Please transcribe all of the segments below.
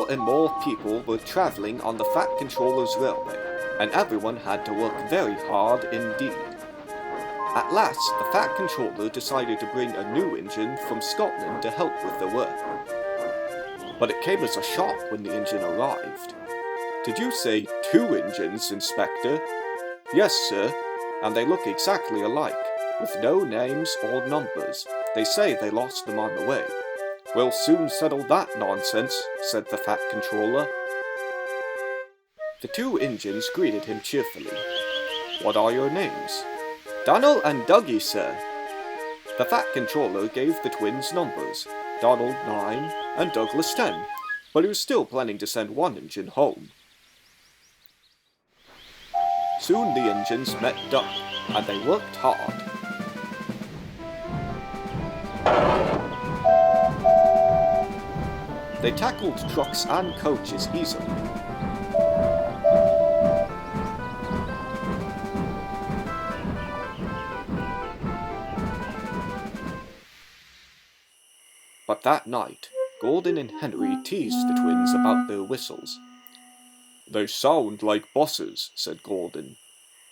More and more people were travelling on the Fat Controller's railway, and everyone had to work very hard indeed. At last, the Fat Controller decided to bring a new engine from Scotland to help with the work. But it came as a shock when the engine arrived. "Did you say 2 engines, Inspector?" "Yes, sir, and they look exactly alike, with no names or numbers. They say they lost them on the way." "We'll soon settle that nonsense," said the Fat Controller. The 2 engines greeted him cheerfully. "What are your names?" "Donald and Dougie, sir." The Fat Controller gave the twins numbers, Donald 9 and Douglas 10, but he was still planning to send 1 engine home. Soon the engines met up, and they worked hard. They tackled trucks and coaches easily. But that night, Gordon and Henry teased the twins about their whistles. "They sound like buses," said Gordon.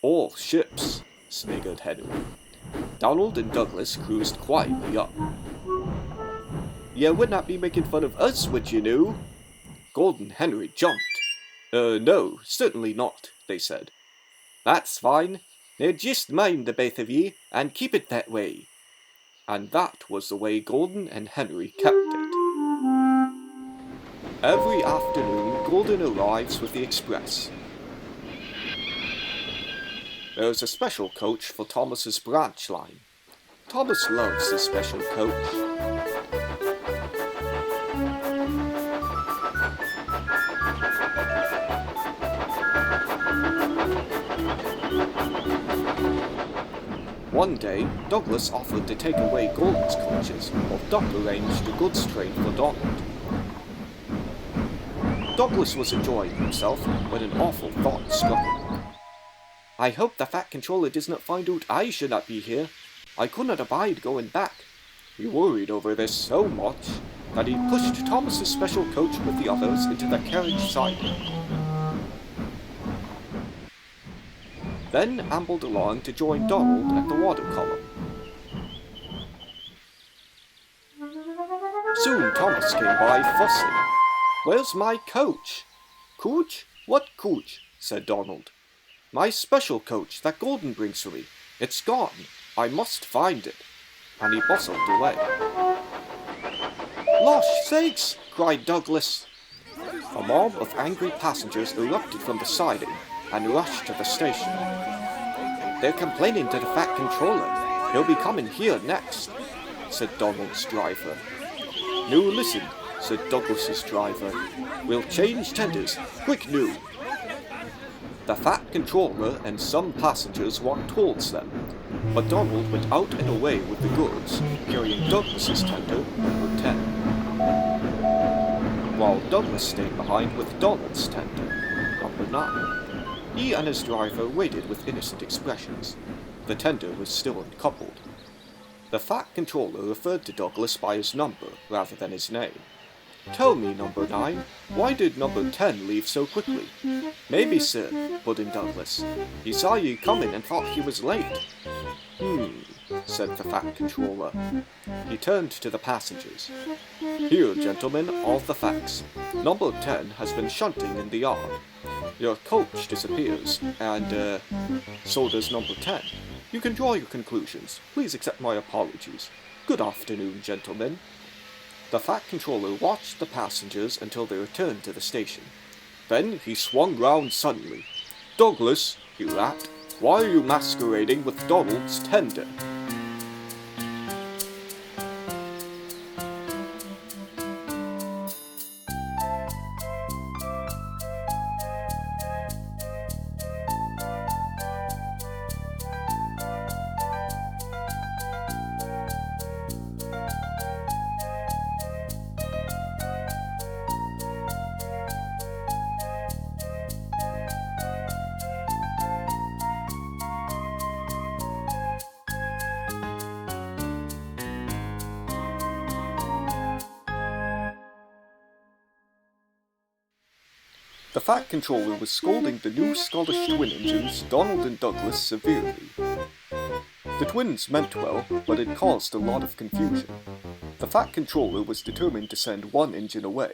"Or ships," sniggered Henry. Donald and Douglas cruised quietly up. "You would not be making fun of us, would you, now?" Gordon and Henry jumped. No, certainly not," they said. "That's fine. Now just mind the both of ye, and keep it that way." And that was the way Gordon and Henry kept it. Every afternoon, Gordon arrives with the express. There's a special coach for Thomas's branch line. Thomas loves his special coach. One day, Douglas offered to take away Gordon's coaches, while Doc arranged a goods train for Donald. Douglas was enjoying himself when an awful thought struck him. "I hope the Fat Controller does not find out I should not be here. I could not abide going back." He worried over this so much that he pushed Thomas's special coach with the others into the carriage siding. Then ambled along to join Donald at the water column. Soon Thomas came by fussing. "Where's my coach?" "Coach? What coach?" said Donald. "My special coach that Gordon brings for me. It's gone. I must find it." And he bustled away. "Losh sakes!" cried Douglas. A mob of angry passengers erupted from the siding and rushed to the station. "They're complaining to the Fat Controller. He'll be coming here next," said Donald's driver. "No, listen," said Douglas's driver. "We'll change tenders. Quick, now." The Fat Controller and some passengers walked towards them, but Donald went out and away with the goods, carrying Douglas's tender, number 10. While Douglas stayed behind with Donald's tender, number 9. He and his driver waited with innocent expressions. The tender was still uncoupled. The Fat Controller referred to Douglas by his number rather than his name. "Tell me, number 9, why did number 10 leave so quickly?" "Maybe, sir," put in Douglas. "He saw you coming and thought he was late." Said the Fat Controller. He turned to the passengers. "Here, gentlemen, all the facts. Number 10 has been shunting in the yard. Your coach disappears, and, so does number 10. You can draw your conclusions. Please accept my apologies. Good afternoon, gentlemen." The Fat Controller watched the passengers until they returned to the station. Then he swung round suddenly. "Douglas," he rapped, "why are you masquerading with Donald's tender?" The Fat Controller was scolding the new Scottish twin engines, Donald and Douglas, severely. The twins meant well, but it caused a lot of confusion. The Fat Controller was determined to send one engine away,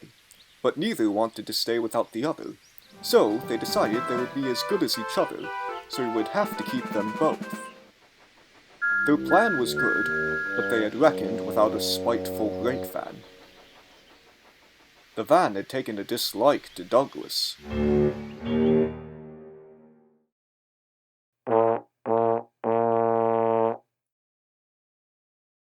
but neither wanted to stay without the other, so they decided they would be as good as each other, so we would have to keep them both. Their plan was good, but they had reckoned without a spiteful brake fan. The van had taken a dislike to Douglas.